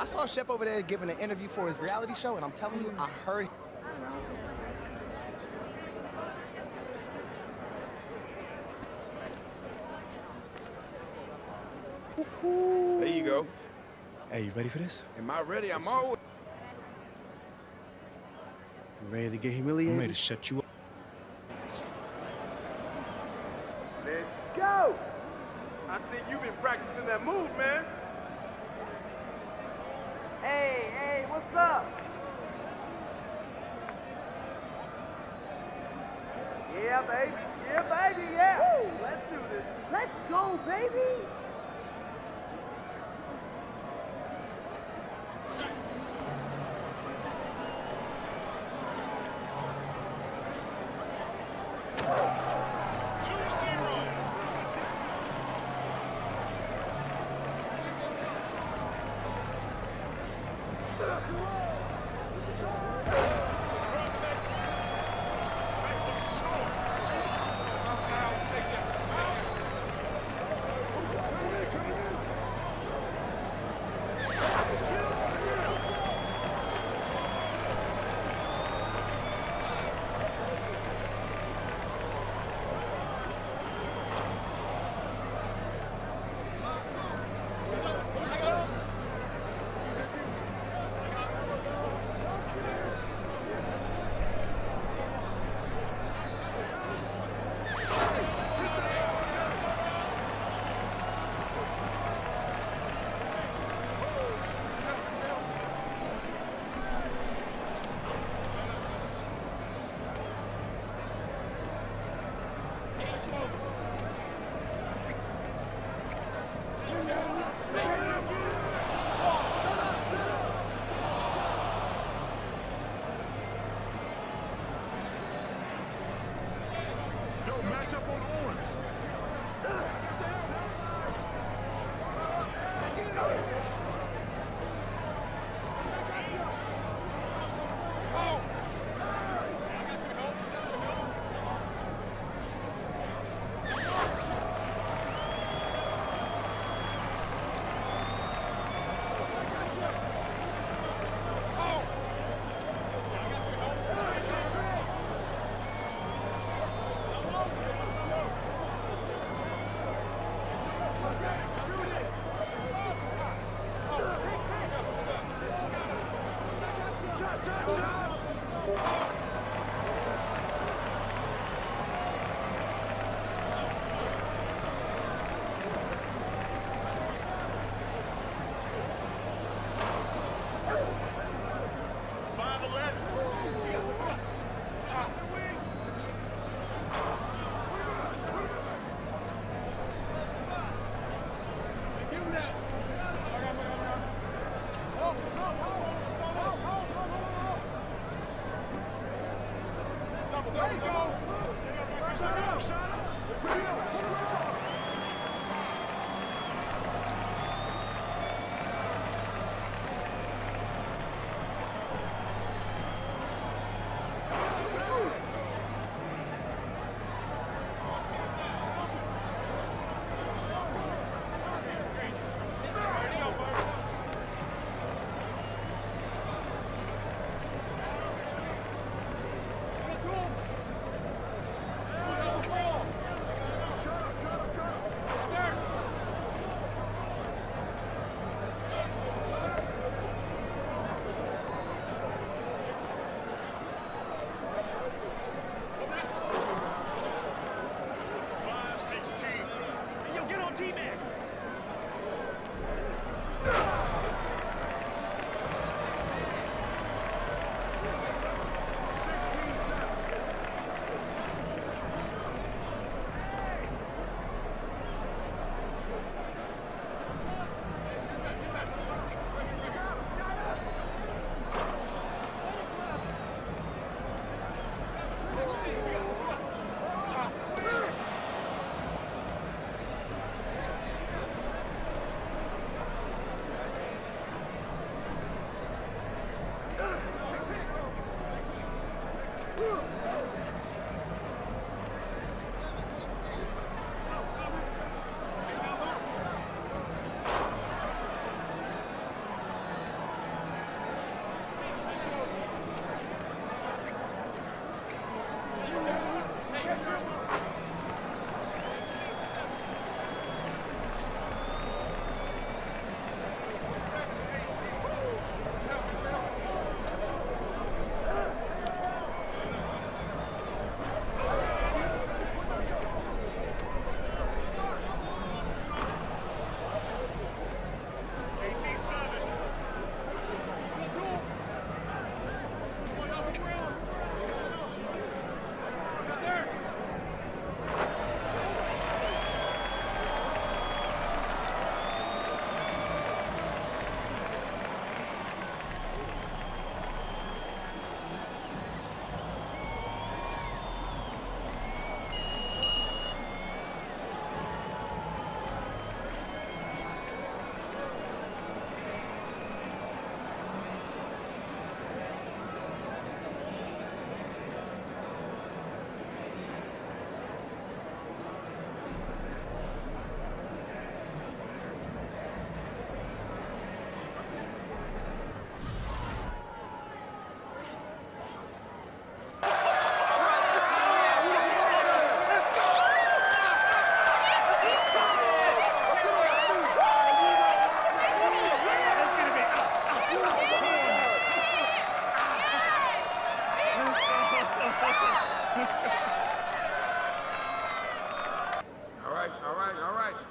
saw Shep over there giving an interview for his reality show, and I'm telling you, I heard. There you go. Hey, you ready for this? Am I ready? I'm always. You ready to get humiliated? I'm ready to shut you up. Let's go! I think you've been practicing that move, man. Hey, what's up? Yeah, baby, yeah. Woo, let's do this. Let's go, baby.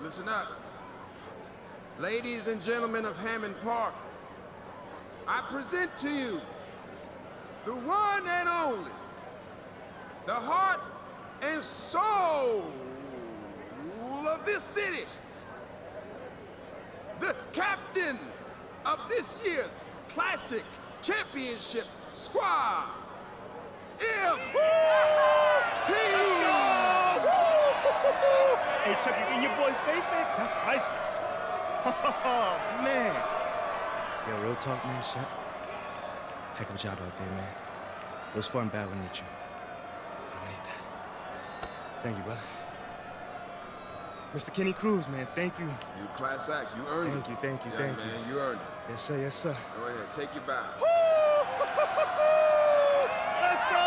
Listen up. Ladies and gentlemen of Hammond Park, I present to you the one and only, the heart and soul of this city, the captain of this year's Classic Championship squad, Nba2k23. Hey, Chuck, you in your boy's face, man? 'Cause that's priceless. Oh, man. Yo, real talk, man, Shep. Heck of a job out there, man. It was fun battling with you. I don't need that. Thank you, brother. Mr. Kenny Cruz, man, thank you. You class act, you earned it. Thank you, Yeah, thank man, you. you earned it. Yes, sir, yes, sir. Go ahead, take your bow. Let's go!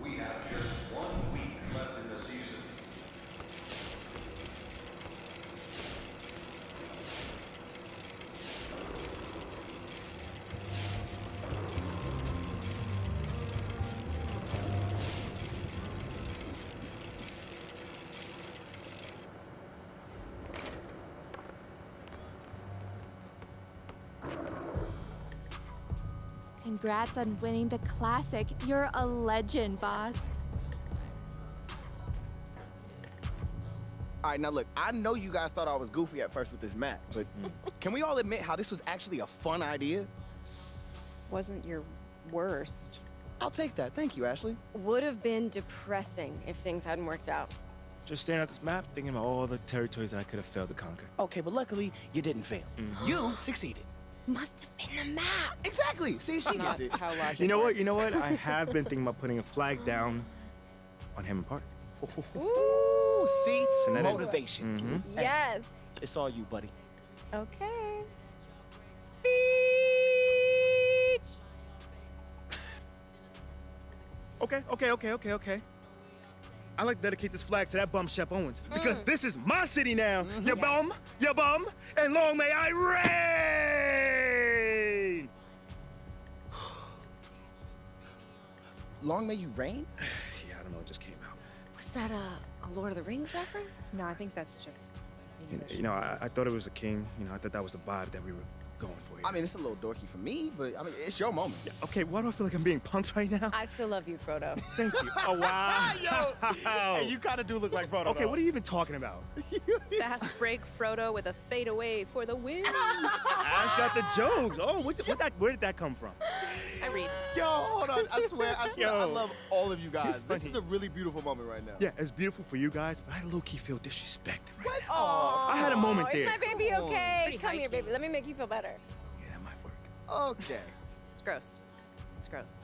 We have just 1 week left in the season. Congrats on winning the Classic. You're a legend, boss. All right, now look, I know you guys thought I was goofy at first with this map, but can we all admit how this was actually a fun idea? Wasn't your worst. I'll take that. Thank you, Ashley. Would have been depressing if things hadn't worked out. Just staring at this map, thinking about all the territories that I could have failed to conquer. Okay, but luckily, you didn't fail. You succeeded. Must have been the map. Exactly. See, she gets Not it. how logic You know what? works. You know what? I have been thinking about putting a flag down on Hammond Park. Ooh, see? Send that in. Motivation. Hey, Yes. it's all you, buddy. Okay. Speech. Okay. I'd like to dedicate this flag to that bum Shep Owens because this is my city now. You bum, and long may I reign. Long may you reign? Yeah, I don't know. It just came out. Was that a Lord of the Rings reference? No, I think that's just English. You know, I thought it was the king. You know, I thought that was the vibe that we were going for here. I mean, it's a little dorky for me, but I mean, it's your moment. Yeah, okay, why do I feel like I'm being punked right now? I still love you, Frodo. Thank you. Oh, wow. Yo, hey, you kind of do look like Frodo. Okay, what are you even talking about? Fast break Frodo with a fadeaway for the win. Ash got the jokes. Oh, where did that come from? I read. Yo, hold on. I swear, I Yo. love all of you guys. You're This is a funny. really beautiful moment right now. Yeah, it's beautiful for you guys, but I low-key feel disrespected right now. Oh, I had a moment there. Is my baby okay? Pretty Come here, high-key. baby. Let me make you feel better. Yeah, that might work. Okay. It's gross. It's gross.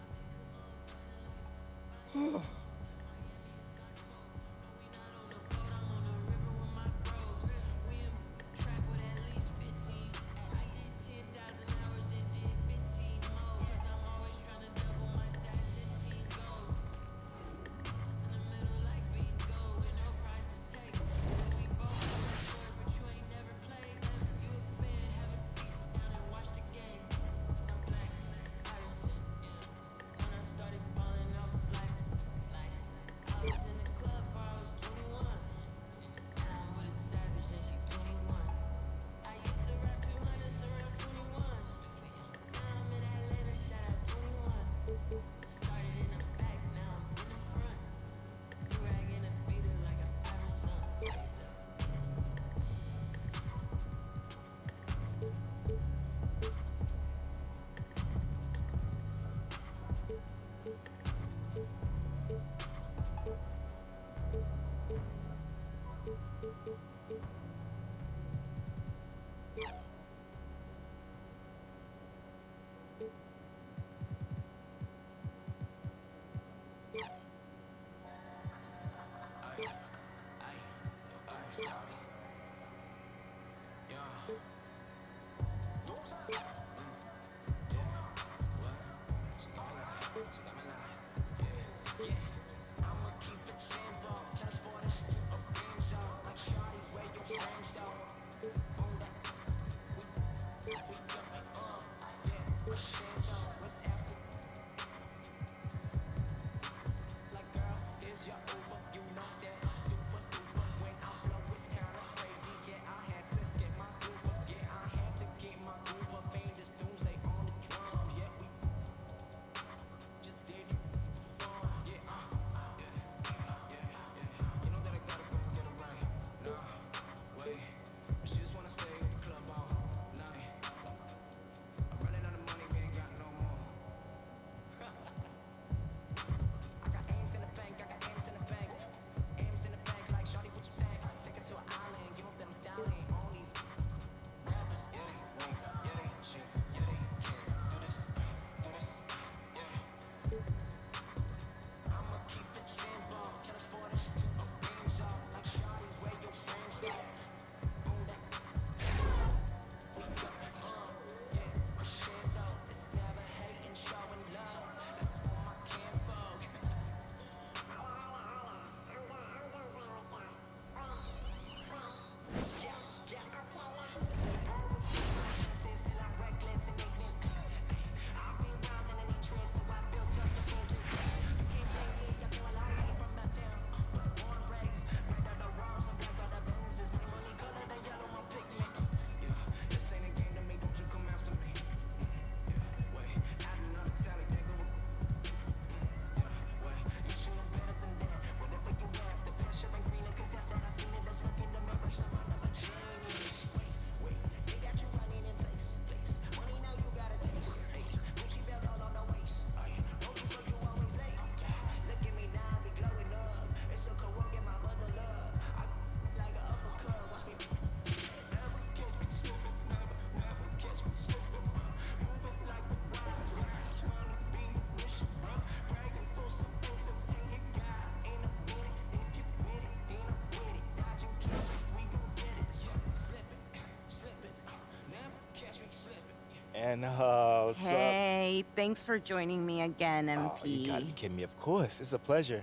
And what's up? Hey, thanks for joining me again, MP. Oh, you gotta be kidding me. Of course, it's a pleasure.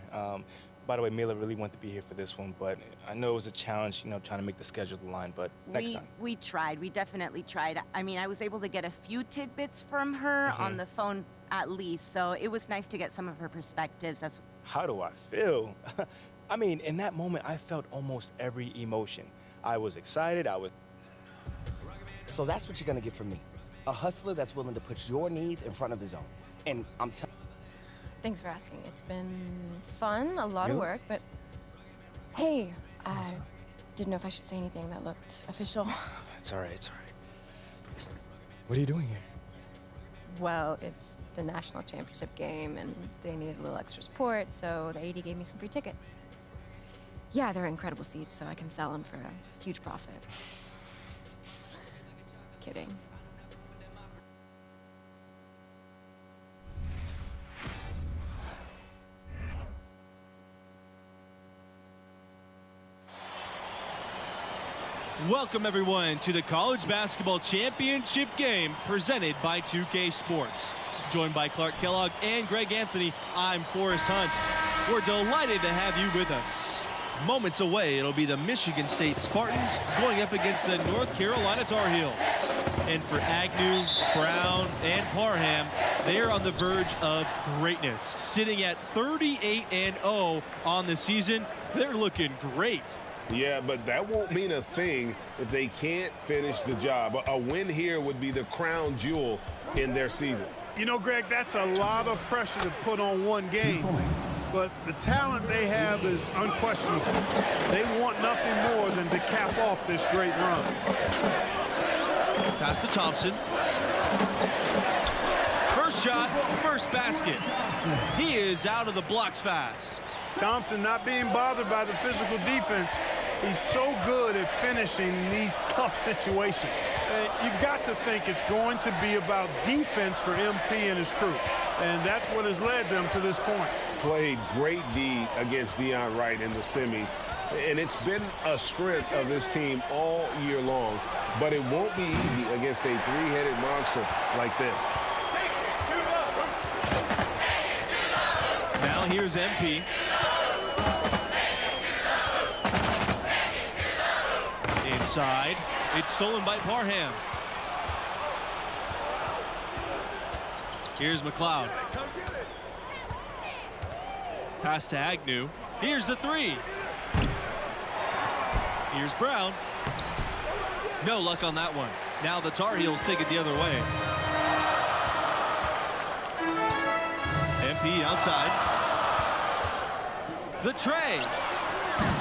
By the way, Mila really wanted to be here for this one, but I know it was a challenge, trying to make the schedule align, but next time. We tried. We definitely tried. I mean, I was able to get a few tidbits from her on the phone at least, so it was nice to get some of her perspectives. How do I feel? I mean, in that moment, I felt almost every emotion. I was excited, So that's what you're gonna get from me. A hustler that's willing to put your needs in front of his own. And I'm telling Thanks for asking. It's been fun, a lot of work, but hey, I didn't know if I should say anything that looked official. It's all right, it's all right. What are you doing here? Well, it's the national championship game, and they needed a little extra support, so the AD gave me some free tickets. Yeah, they're incredible seats, so I can sell them for a huge profit. Kidding. Welcome, everyone, to the College Basketball Championship game presented by 2K Sports. Joined by Clark Kellogg and Greg Anthony, I'm Forrest Hunt. We're delighted to have you with us. Moments away, it'll be the Michigan State Spartans going up against the North Carolina Tar Heels. And for Agnew, Brown, and Parham, they are on the verge of greatness. Sitting at 38-0 on the season, they're looking great. Yeah, but that won't mean a thing if they can't finish the job. A win here would be the crown jewel in their season. You know, Greg, that's a lot of pressure to put on one game. But the talent they have is unquestionable. They want nothing more than to cap off this great run. Pass to Thompson. First shot, first basket. He is out of the blocks fast. Thompson not being bothered by the physical defense. He's so good at finishing these tough situations. You've got to think it's going to be about defense for MP and his crew. And that's what has led them to this point. Played great D against Deion Wright in the semis. And it's been a strength of this team all year long, but it won't be easy against a three-headed monster like this. Now here's MP. Inside. It's stolen by Parham. Here's McLeod. Pass to Agnew. Here's the three. Here's Brown. No luck on that one. Now the Tar Heels take it the other way. MP outside. The tray.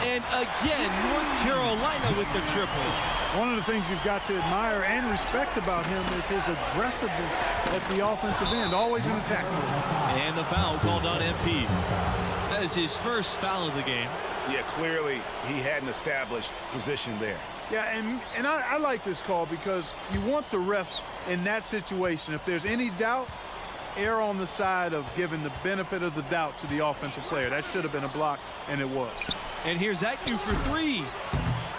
And again, North Carolina with the triple. One of the things you've got to admire and respect about him is his aggressiveness at the offensive end, always in attack mode. And the foul called on MP. That is his first foul of the game. Yeah, clearly he hadn't established position there. Yeah, and I like this call because you want the refs in that situation. If there's any doubt, err on the side of giving the benefit of the doubt to the offensive player. That should have been a block, and it was. And here's Agnew for three.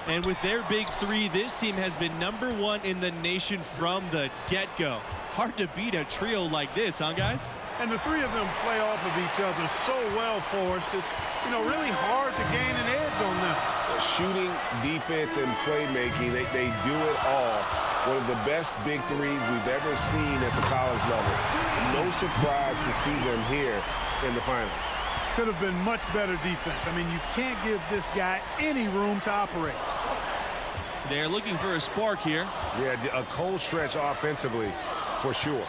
And with their big three, this team has been #1 in the nation from the get-go. Hard to beat a trio like this, huh, guys? And the three of them play off of each other so well, Forrest. It's, really hard to gain an edge on them. Shooting, defense, and playmaking, they do it all. One of the best big threes we've ever seen at the college level. No surprise to see them here in the finals. Could have been much better defense. I mean, you can't give this guy any room to operate. They're looking for a spark here. Yeah, a cold stretch offensively, for sure.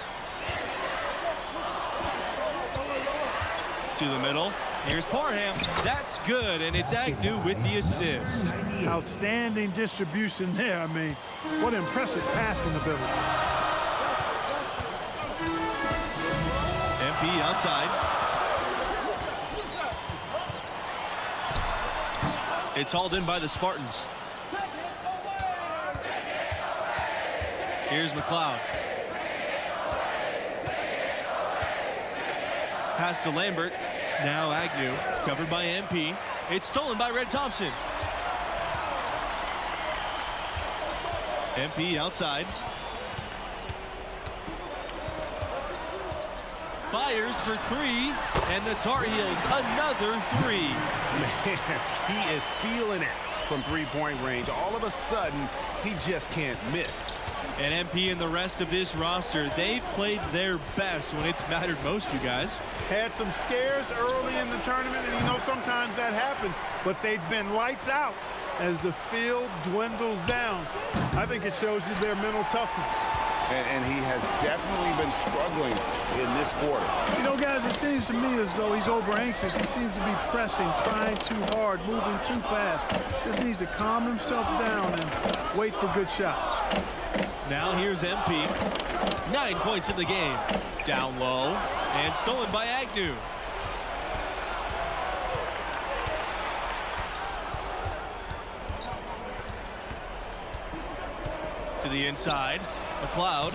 To the middle. Here's Parham. That's good, and it's Agnew with the assist. Outstanding distribution there. I mean, what impressive passing ability. MP outside. It's hauled in by the Spartans. Here's McLeod. Pass to Lambert. Now Agnew, covered by MP. It's stolen by Red Thompson. MP outside. Fires for three, and the Tar Heels another three. Man, he is feeling it from three-point range. All of a sudden, he just can't miss. And MP and the rest of this roster, they've played their best when it's mattered most, you guys. Had some scares early in the tournament, and sometimes that happens, but they've been lights out as the field dwindles down. I think it shows you their mental toughness. And he has definitely been struggling in this quarter. Guys, it seems to me as though he's over anxious. He seems to be pressing, trying too hard, moving too fast. Just needs to calm himself down and wait for good shots. Now here's MP. 9 points in the game. Down low and stolen by Agnew. To the inside. McLeod.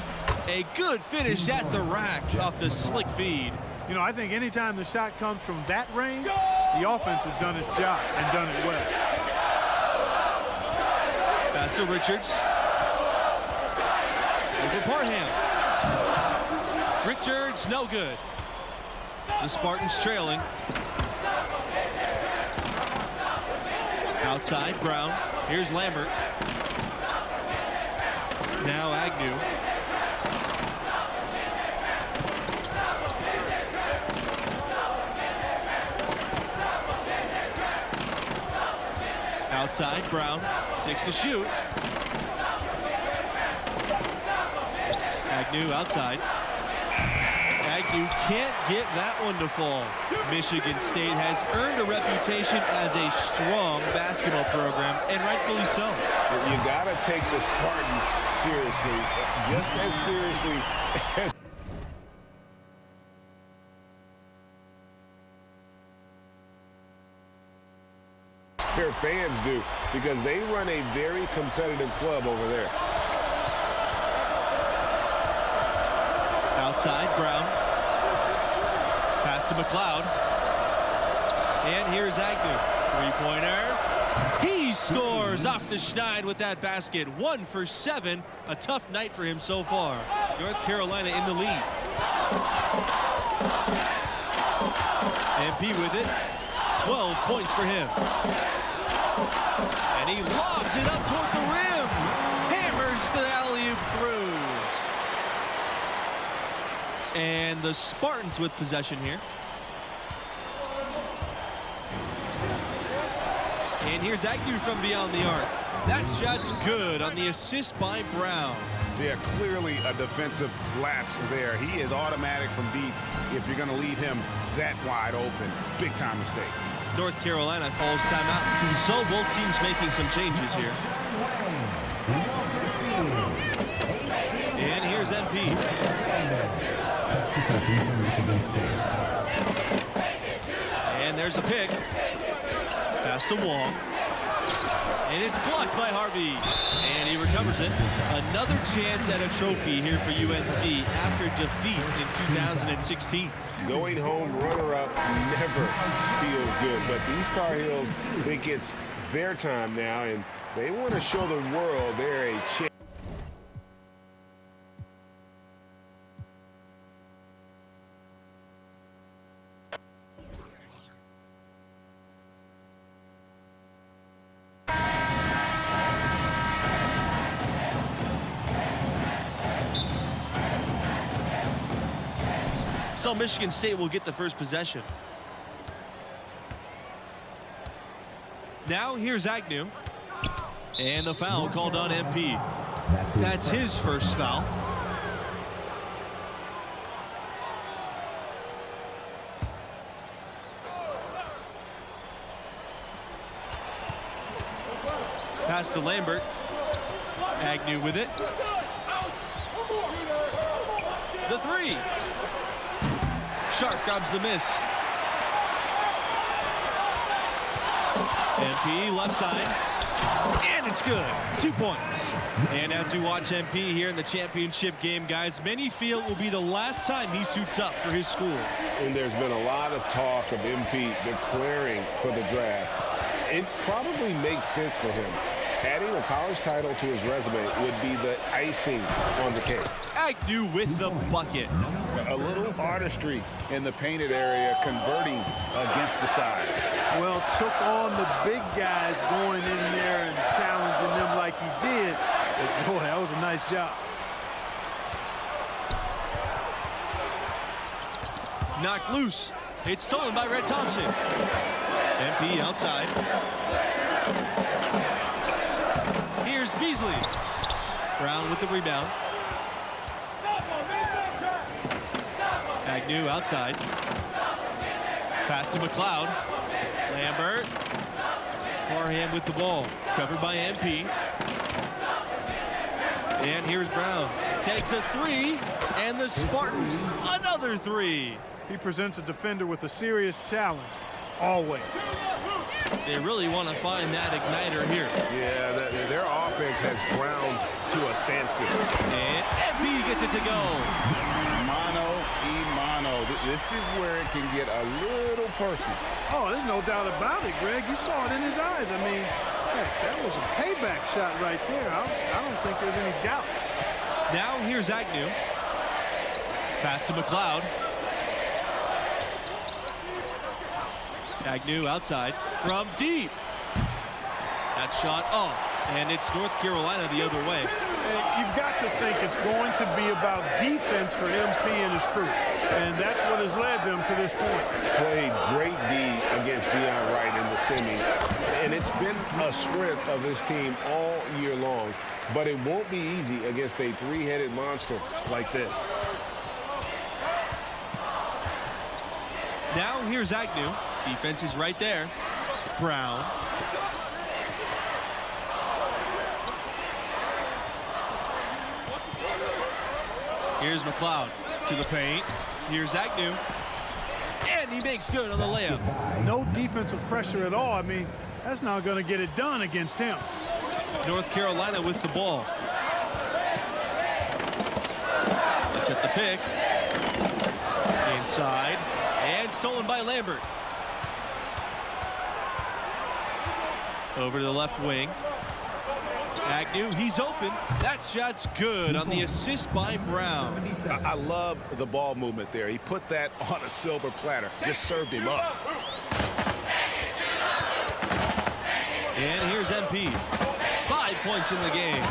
A good finish at the rack off the slick feed. I think anytime the shot comes from that range, the offense has done its job and done it well. Pass to Richards. Over Parham. Richards, no good. The Spartans trailing. Outside, Brown. Here's Lambert. Now Agnew. Outside, Brown. 6 to shoot. Agnew outside. Agnew can't get that one to fall. Michigan State has earned a reputation as a strong basketball program, and rightfully so. You gotta take the Spartans seriously, just as seriously as their fans do, because they run a very competitive club over there. Outside, Brown. Pass to McLeod. And here's Agnew. Three-pointer. He scores off the schneid with that basket. 1 for 7. A tough night for him so far. North Carolina in the lead. MP with it. 12 points for him. And he lobs it up toward the rim. Hammers the alley-oop through. And the Spartans with possession here. And here's Agnew from beyond the arc. That shot's good on the assist by Brown. Yeah, clearly a defensive lapse there. He is automatic from deep if you're going to leave him that wide open. Big time mistake. North Carolina calls timeout. So both teams making some changes here. And here's MP. And there's a pick. Pass to Wong. And it's blocked by Harvey. And he recovers it. Another chance at a trophy here for UNC after defeat in 2016. Going home runner-up never feels good, but these Tar Heels think it's their time now, and they want to show the world they're a champion. So Michigan State will get the first possession. Now here's Agnew. And the foul called on MP. That's his first foul. Pass to Lambert. Agnew with it. The three. Sharp grabs the miss. MP left side. And it's good. 2 points. And as we watch MP here in the championship game, guys, many feel it will be the last time he suits up for his school. And there's been a lot of talk of MP declaring for the draft. It probably makes sense for him. Adding a college title to his resume would be the icing on the cake. Agnew with the bucket. A little artistry in the painted area, converting against the size. Well, took on the big guys going in there and challenging them like he did. But boy, that was a nice job. Knocked loose. It's stolen by Red Thompson. MP outside. Here's Beasley. Brown with the rebound. Agnew outside. Pass to McLeod. Lambert. Parham with the ball. Covered by MP. And here's Brown. Takes a three. And the Spartans another three. He presents a defender with a serious challenge. Always. They really want to find that igniter here. Yeah, their offense has ground to a standstill. And MP gets it to go. Mano y mano. This is where it can get a little personal. Oh, there's no doubt about it, Greg. You saw it in his eyes. I mean, heck, that was a payback shot right there. I don't think there's any doubt. Now here's Agnew. Pass to McLeod. Agnew outside from deep. That shot off, and it's North Carolina the other way. You've got to think it's going to be about defense for MP and his crew, and that's what has led them to this point. Played great D against Deion Wright in the semis, and it's been a strength of this team all year long, but it won't be easy against a three-headed monster like this. Now here's Agnew. Defense is right there. Brown. Here's McLeod to the paint. Here's Agnew. And he makes good on the layup. No defensive pressure at all. I mean, that's not going to get it done against him. North Carolina with the ball. They set the pick. Inside. And stolen by Lambert. Over to the left wing. Agnew, he's open. That shot's good on the assist by Brown. I love the ball movement there. He put that on a silver platter. Just served him up. And here's MP. 5 points in the game.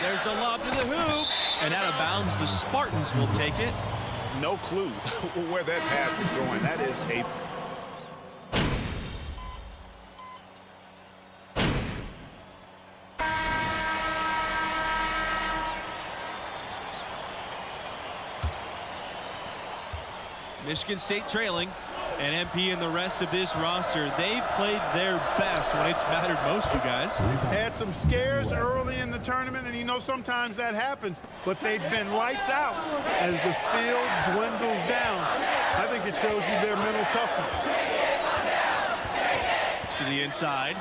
There's the lob to the hoop. And out of bounds, the Spartans will take it. No clue where that pass was going. That is a... Michigan State trailing, and MP and the rest of this roster, they've played their best when it's mattered most, you guys. Had some scares early in the tournament, and you know sometimes that happens, but they've been lights out as the field dwindles down. I think it shows you their mental toughness. To the inside.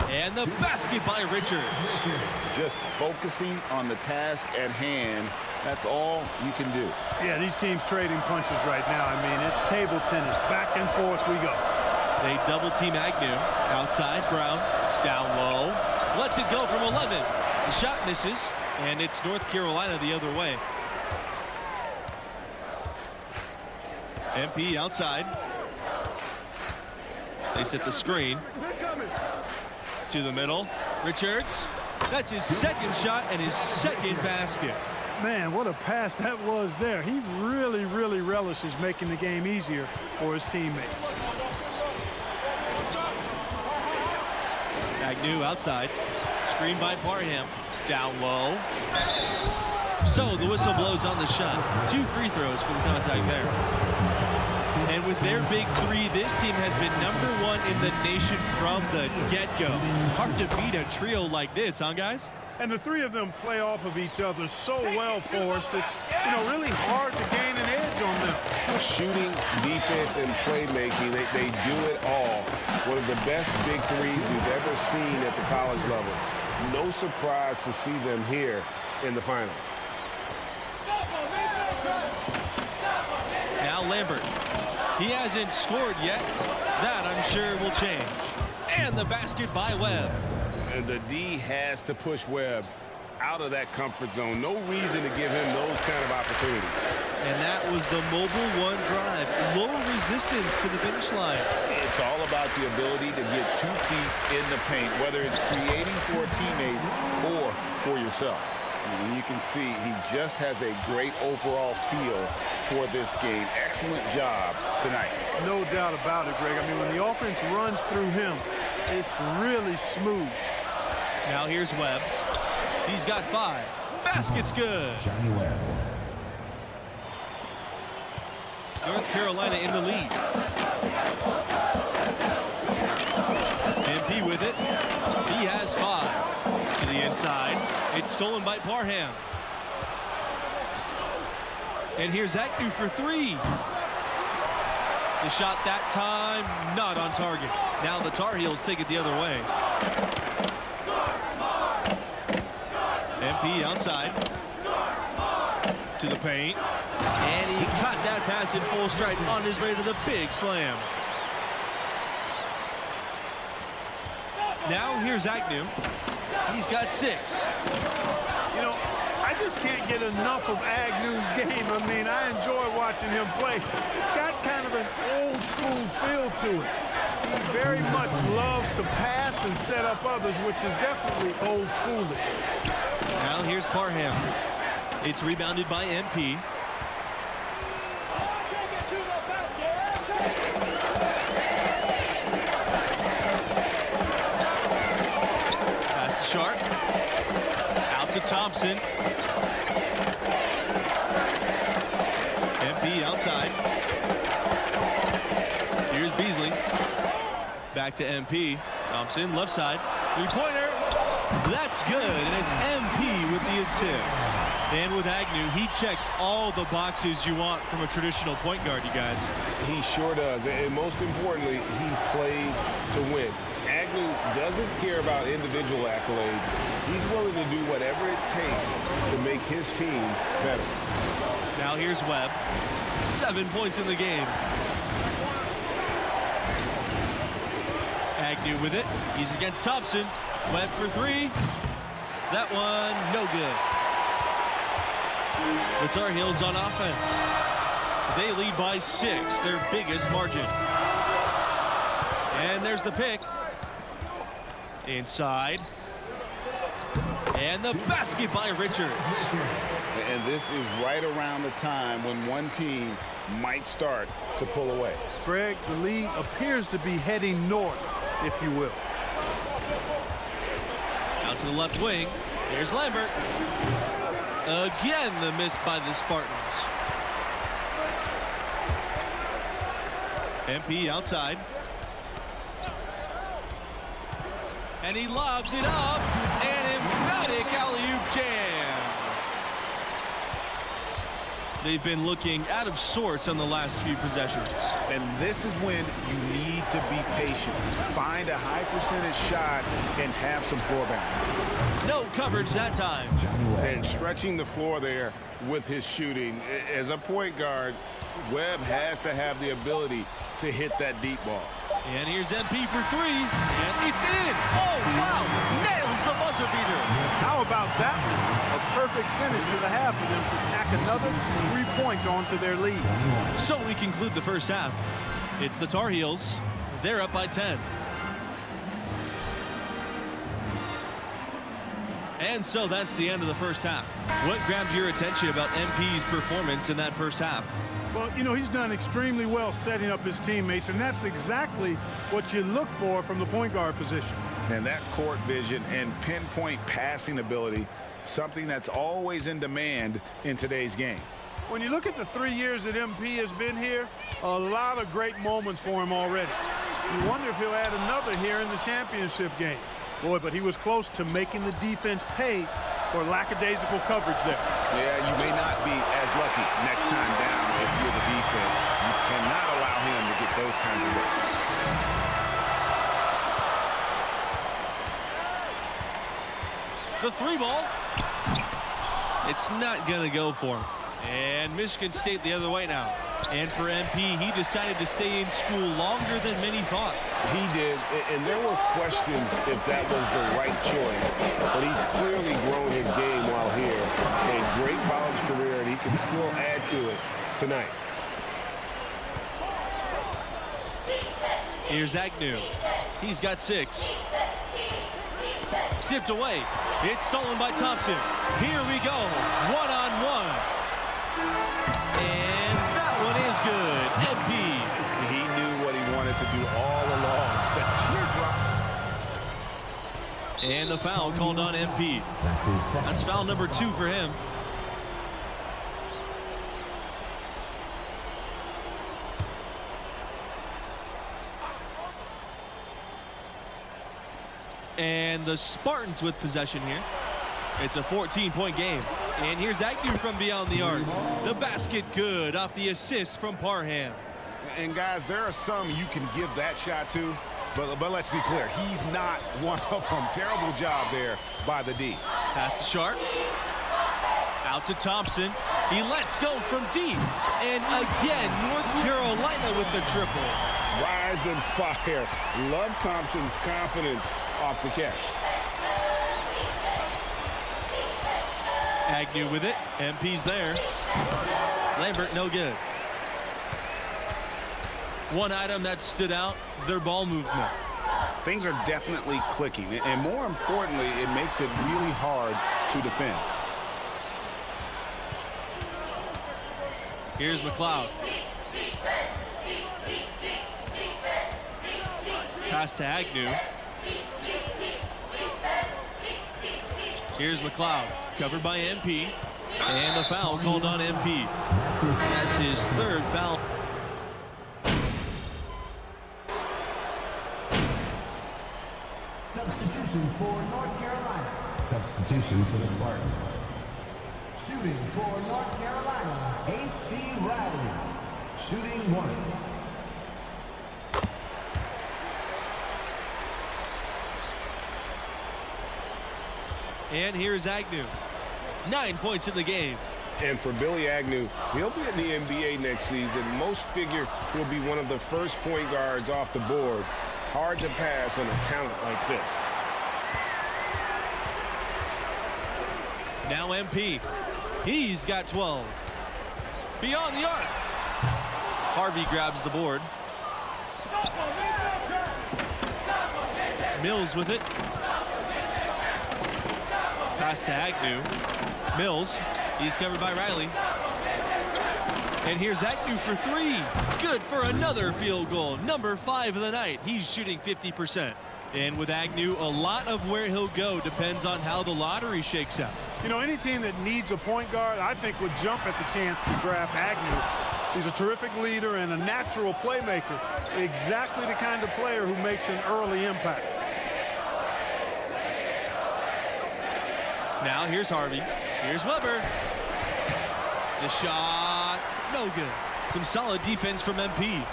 And the basket by Richards. Just focusing on the task at hand. That's all you can do. Yeah, these teams trading punches right now. I mean, it's table tennis. Back and forth we go. They double team Agnew. Outside, Brown. Down low. Lets it go from 11. The shot misses, and it's North Carolina the other way. MP outside. They set the screen. To the middle. Richards. That's his second shot and his second basket. Man, what a pass that was there. He really, really relishes making the game easier for his teammates. Agnew outside. Screen by Parham. Down low. So the whistle blows on the shot. 2 free throws for the contact there. And with their big three, this team has been #1 in the nation from the get-go. Hard to beat a trio like this, huh, guys? And the three of them play off of each other so well, Forrest. It's, you know, really hard to gain an edge on them. Shooting, defense, and playmaking, they do it all. One of the best big threes we've ever seen at the college level. No surprise to see them here in the finals. Now Lambert. He hasn't scored yet. That, I'm sure, will change. And the basket by Webb. And the D has to push Webb out of that comfort zone. No reason to give him those kind of opportunities. And that was the mobile one drive. Low resistance to the finish line. It's all about the ability to get 2 feet in the paint, whether it's creating for a teammate or for yourself. And you can see he just has a great overall feel for this game. Excellent job tonight. No doubt about it, Greg. I mean, when the offense runs through him, it's really smooth. Now here's Webb. He's got 5. Basket's good. North Carolina in the lead. MP with it. He has 5. To the inside. It's stolen by Parham. And here's Agnew for 3. The shot that time, not on target. Now the Tar Heels take it the other way. MP outside. To the paint. And he caught that pass in full stride on his way to the big slam. Now here's Agnew. He's got 6. You know, I just can't get enough of Agnew's game. I mean, I enjoy watching him play. It's got kind of an old school feel to it. He very much loves to pass and set up others, which is definitely old schoolish. Now here's Parham. It's rebounded by MP. Pass to Sharp. Out to Thompson. MP outside. Here's Beasley. Back to MP. Thompson, left side. 3-pointer. That's good, and it's MP with the assist. And with Agnew, he checks all the boxes you want from a traditional point guard, you guys. He sure does, and most importantly, he plays to win. Agnew doesn't care about individual accolades. He's willing to do whatever it takes to make his team better. Now here's Webb. 7 points in the game. Agnew with it. He's against Thompson. Webb for three. That one, no good. The Tar Heels on offense. They lead by 6, their biggest margin. And there's the pick. Inside. And the basket by Richards. And this is right around the time when one team might start to pull away. Greg, the lead appears to be heading north, if you will. Out to the left wing. Here's Lambert. Again, the miss by the Spartans. MP outside. And he lobs it up. An emphatic alley-oop jam. They've been looking out of sorts on the last few possessions. And this is when you need to be patient. Find a high percentage shot and have some floor balance. No coverage that time. And stretching the floor there with his shooting. As a point guard, Webb has to have the ability to hit that deep ball. And here's MP for three, and it's in. Oh, wow, nails the buzzer beater. How about that? A perfect finish to the half for them to tack another 3 points onto their lead. So we conclude the first half. It's the Tar Heels. They're up by 10. And so that's the end of the first half. What grabbed your attention about MP's performance in that first half? Well, you know, he's done extremely well setting up his teammates, and that's exactly what you look for from the point guard position. And that court vision and pinpoint passing ability, something that's always in demand in today's game. When you look at the 3 years that MP has been here, a lot of great moments for him already. You wonder if he'll add another here in the championship game. Boy, but he was close to making the defense pay for lackadaisical coverage there. Yeah, you may not be as lucky next time down if you're the defense. You cannot allow him to get those kinds of looks. The three ball. It's not going to go for him. And Michigan State the other way now. And for MP, he decided to stay in school longer than many thought. He did, and there were questions if that was the right choice. But he's clearly grown his game while here. A great college career, and he can still add to it tonight. Here's Agnew. He's got 6. Tipped away. It's stolen by Thompson. Here we go. One-on-one. And that one is good. MP. He knew what he wanted to do all along. The teardrop. And the foul called on MP. That's foul number 2 for him. And the Spartans with possession here. It's a 14-point game. And here's Agnew from beyond the arc. The basket good off the assist from Parham. And guys, there are some you can give that shot to, but let's be clear, he's not one of them. Terrible job there by the D. Pass to Sharp. Out to Thompson. He lets go from deep. And again, North Carolina with the triple. Rise and fire. Love Thompson's confidence off the catch. Agnew with it. MP's there. Lambert, no good. One item that stood out, their ball movement. Things are definitely clicking, and more importantly, it makes it really hard to defend. Here's McLeod. Pass to Agnew. Here's McLeod, covered by MP. And the foul called on MP. That's his 3rd foul. Substitution for North Carolina. Substitution for the Spartans. Shooting for North Carolina, A.C. Riley. Shooting 1. And here's Agnew. 9 points in the game. And for Billy Agnew, he'll be in the NBA next season. Most figure he'll be one of the first point guards off the board. hard to pass on a talent like this. Now MP. He's got 12. Beyond the arc. Harvey grabs the board. Mills with it. Pass to Agnew. Mills. He's covered by Riley. And here's Agnew for three. Good for another field goal. Number 5 of the night. He's shooting 50%. And with Agnew, a lot of where he'll go depends on how the lottery shakes out. You know, any team that needs a point guard, I think, would jump at the chance to draft Agnew. He's a terrific leader and a natural playmaker. Exactly the kind of player who makes an early impact. Now here's Harvey. Here's Weber. The shot, no good. Some solid defense from MP.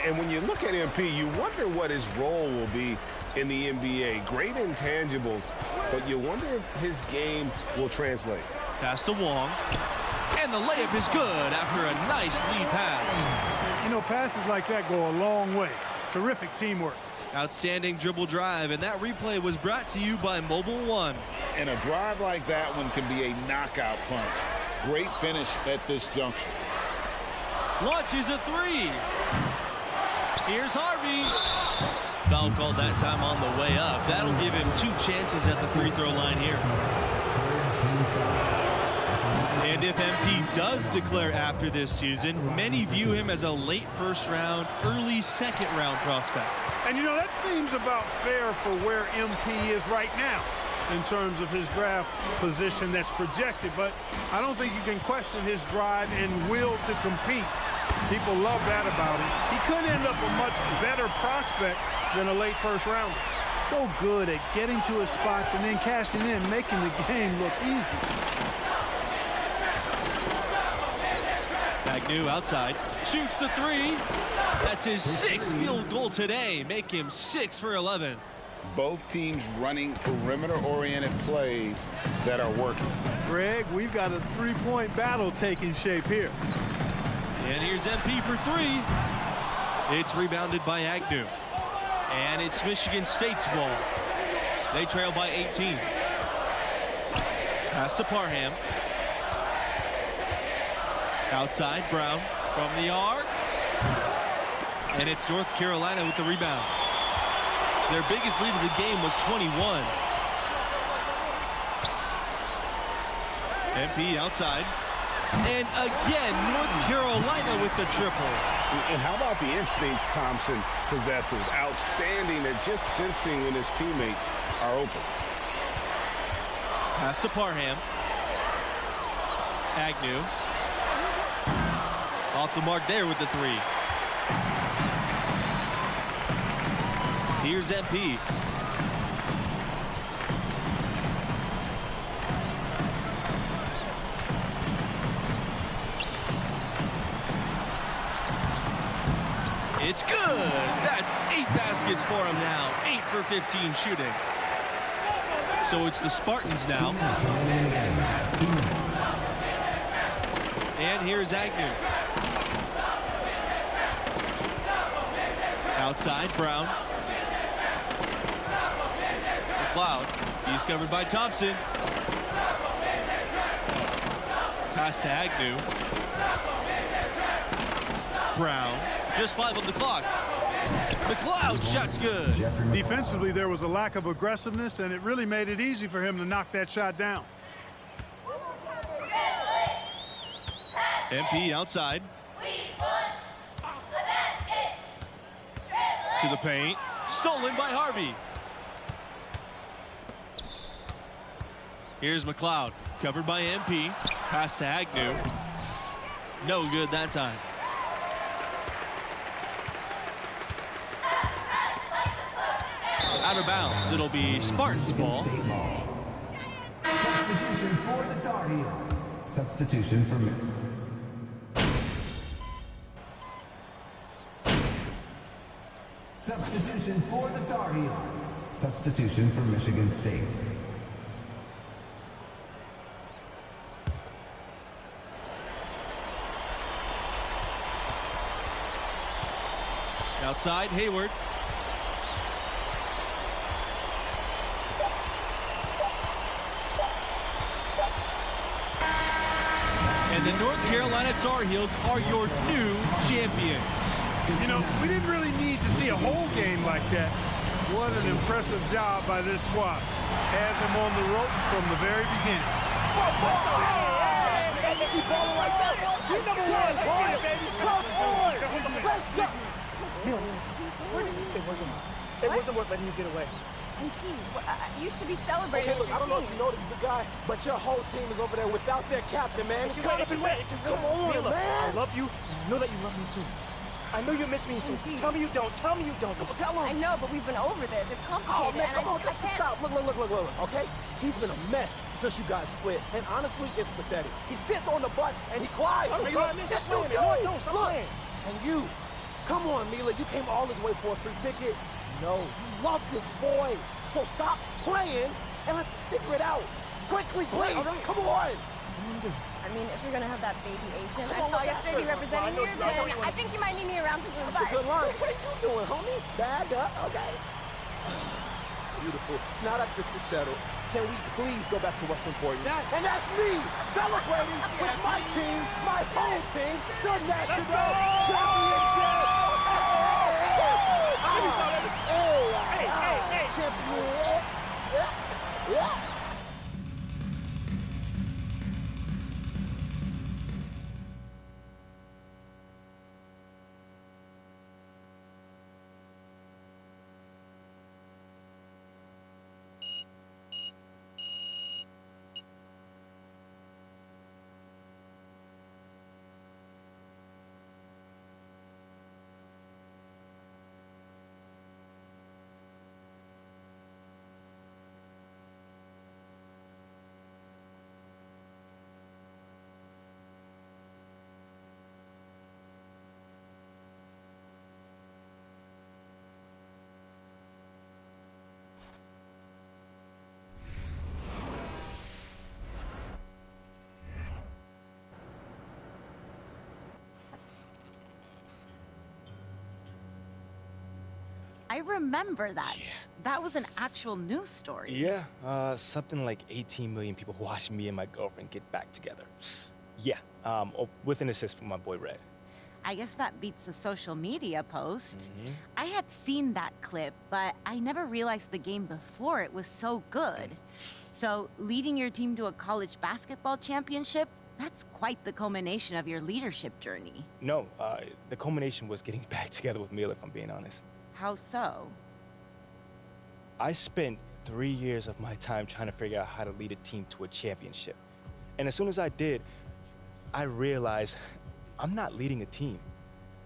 And when you look at MP, you wonder what his role will be in the NBA. Great intangibles, but you wonder if his game will translate. Pass to Wong. And the layup is good after a nice lead pass. You know, passes like that go a long way. Terrific teamwork. Outstanding dribble drive, and that replay was brought to you by Mobile One. And a drive like that one can be a knockout punch. Great finish at this juncture. Launches a three. Here's Harvey. Foul called that time on the way up. That'll give him 2 chances at the free throw line here. And if MP does declare after this season, many view him as a late first round, early second round prospect. And you know, that seems about fair for where MP is right now in terms of his draft position that's projected. But I don't think you can question his drive and will to compete. People love that about him. He could end up a much better prospect than a late first rounder. So good at getting to his spots and then cashing in, making the game look easy. Agnew outside, shoots the three. That's his 6th field goal today. Make him 6 for 11. Both teams running perimeter-oriented plays that are working. Greg, we've got a three-point battle taking shape here. And here's MP for 3. It's rebounded by Agnew. And it's Michigan State's ball. They trail by 18. Pass to Parham. Outside, Brown from the arc. And it's North Carolina with the rebound. Their biggest lead of the game was 21. MP outside. And again, North Carolina with the triple. And how about the instincts Thompson possesses? Outstanding at just sensing when his teammates are open. Pass to Parham. Agnew. Off the mark there with the 3. Here's MP. It's good. That's 8 baskets for him now. 8 for 15 shooting. So it's the Spartans now. And here's Agnew. Outside, Brown. McLeod. He's covered by Thompson. Pass to Agnew. Brown. Just 5 on the clock. McLeod, shot's good. Defensively, there was a lack of aggressiveness, and it really made it easy for him to knock that shot down. MP outside. To the paint. Stolen by Harvey. Here's McLeod. Covered by MP. Pass to Agnew. No good that time. Out of bounds. It'll be Spartans ball. Substitution for the Tar Heels. Substitution for Substitution for the Tar Heels. Substitution for Michigan State. Outside, Hayward. Carolina Tar Heels are your new champions. You know, we didn't really need to see a whole game like that. What an impressive job by this squad. Had them on the rope from the very beginning. Keep balling like that. You number one, boy. Come on. Let's go. It wasn't worth letting you get away. MP, you should be celebrating Okay, with look, your I don't know team. if you know this big guy, but your whole team is over there without their captain, man. It's kind of been wet. Come on, Mila, man. I love you. I know that you love me too. I know you miss me, so tell me you don't. Tell me you don't. Come on, tell him. I know, but we've been over this. It's Oh, complicated, man, and come on, I just can't. stop. Look, okay? He's been a mess since you guys split, and honestly, it's pathetic. He sits on the bus, and he cries. I'm crying, man. Yes, Stop you do. playing, man. No, stop Look, playing. and you, come on, Mila, you came all this way for a free ticket. No, you love this boy. So stop playing, and let's figure it out. Quickly, please. Come on. I mean, if you're gonna have that baby agent Come I on, saw look, yesterday be that's representing good. you, I know then you I think you might need me around for some That's a good line. advice. What are you doing, homie? Bag up, okay? Beautiful. Now that this is settled, can we please go back to what's important? Yes. And that's me celebrating with my team, my home team, the national championship. Hey, champion. Yeah. I remember that. That was an actual news story. Yeah, something like 18 million people watching me and my girlfriend get back together. Yeah, with an assist from my boy Red. I guess that beats a social media post. I had seen that clip, but I never realized the game before it was so good. So, leading your team to a college basketball championship, that's quite the culmination of your leadership journey. No, the culmination was getting back together with Mila, if I'm being honest. How so? I spent 3 years of my time trying to figure out how to lead a team to a championship. And as soon as I did, I realized I'm not leading a team.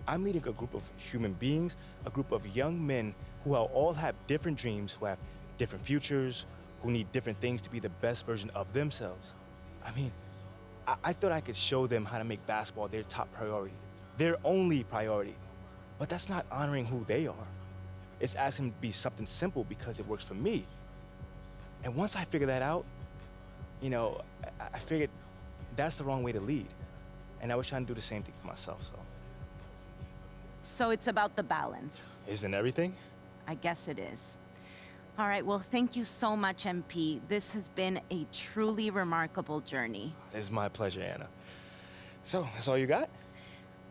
I'm leading a group of human beings, a group of young men who all have different dreams, who have different futures, who need different things to be the best version of themselves. I mean, I thought I could show them how to make basketball their top priority, their only priority. But that's not honoring who they are. It's asking them to be something simple because it works for me. And once I figured that out, you know, I figured that's the wrong way to lead. And I was trying to do the same thing for myself, so. So it's about the balance. Isn't everything? I guess it is. All right, well, thank you so much, MP. This has been a truly remarkable journey. It's my pleasure, Anna. So, that's all you got?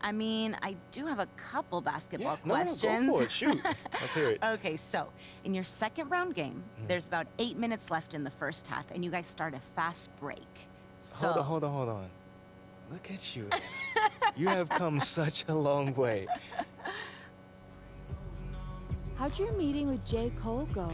I mean, I do have a couple basketball No, questions. go for it. Shoot. Let's hear it. Okay, so in your second round game, there's about 8 minutes left in the first half, and you guys start a fast break. So Hold on. Look at you. You have come such a long way. How'd your meeting with J. Cole go?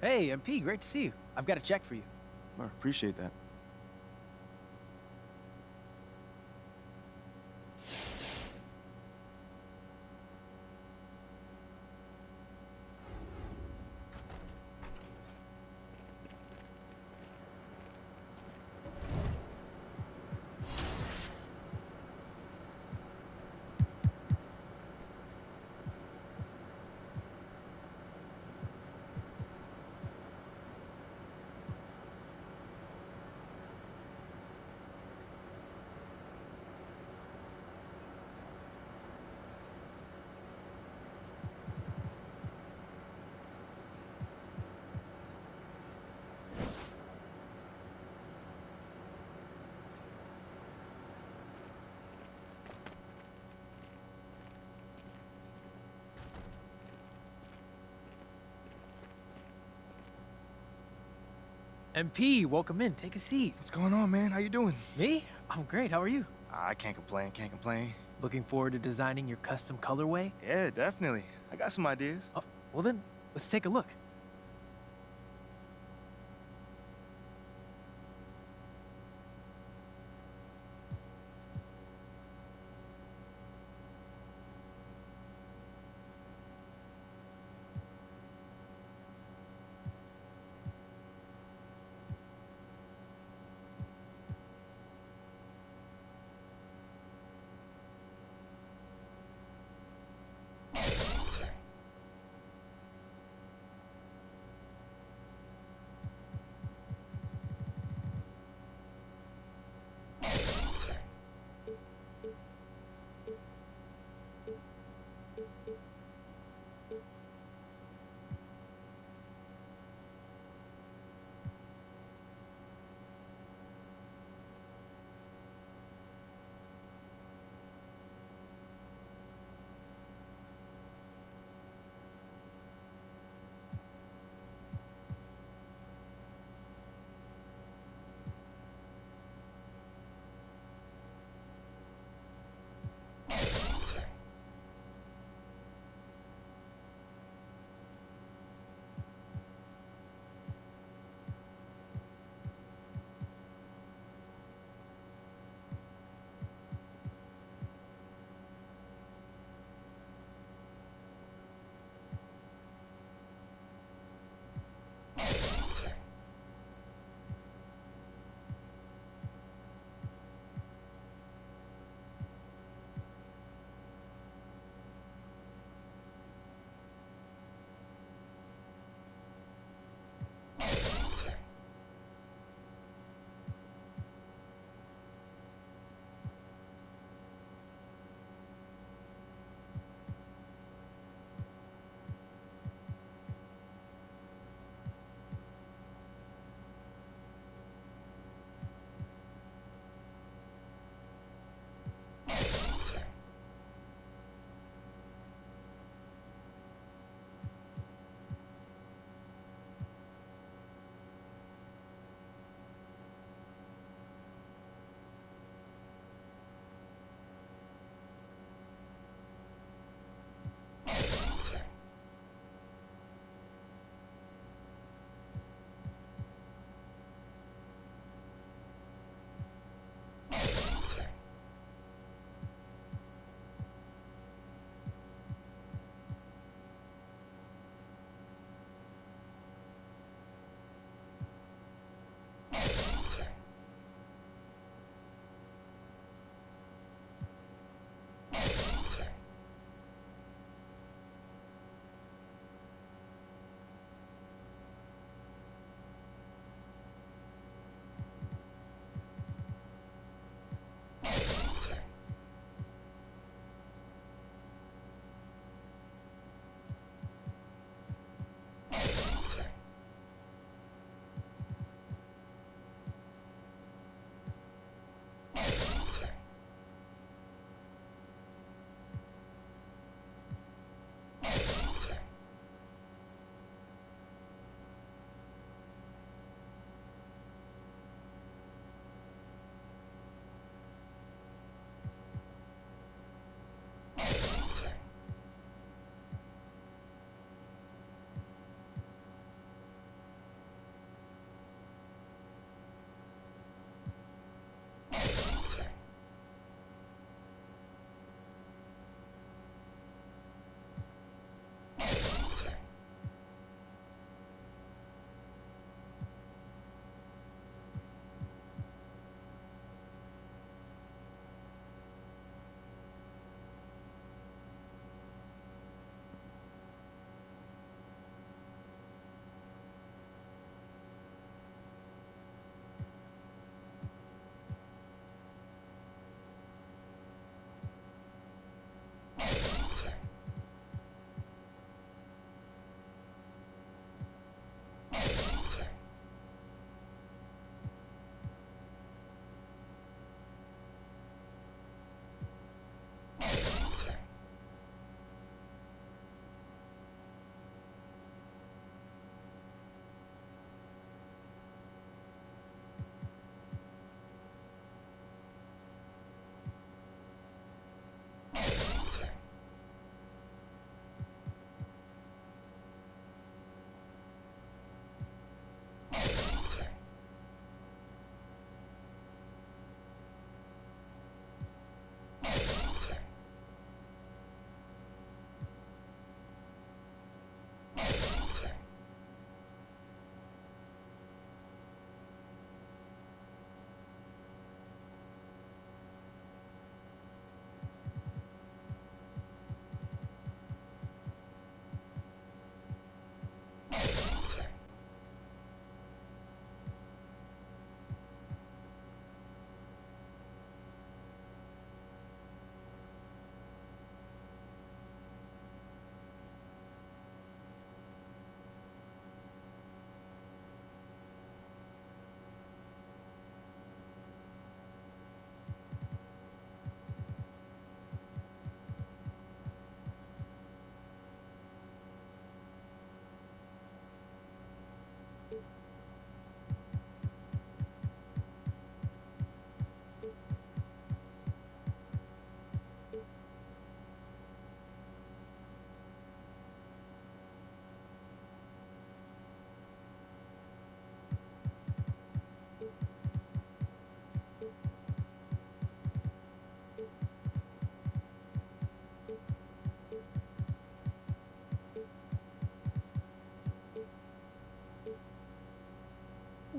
Hey, MP, great to see you. I've got a check for you. I appreciate that. MP, welcome in. Take a seat. What's going on, man? How you doing? Me? I'm great. How are you? I can't complain, can't complain. Looking forward to designing your custom colorway? Yeah, definitely. I got some ideas. Oh, well then, let's take a look.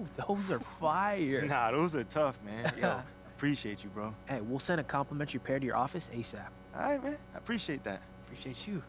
Ooh, those are fire. Nah, those are tough, man. Yo, appreciate you, bro. Hey, we'll send a complimentary pair to your office ASAP. All right, man. I appreciate that. Appreciate you.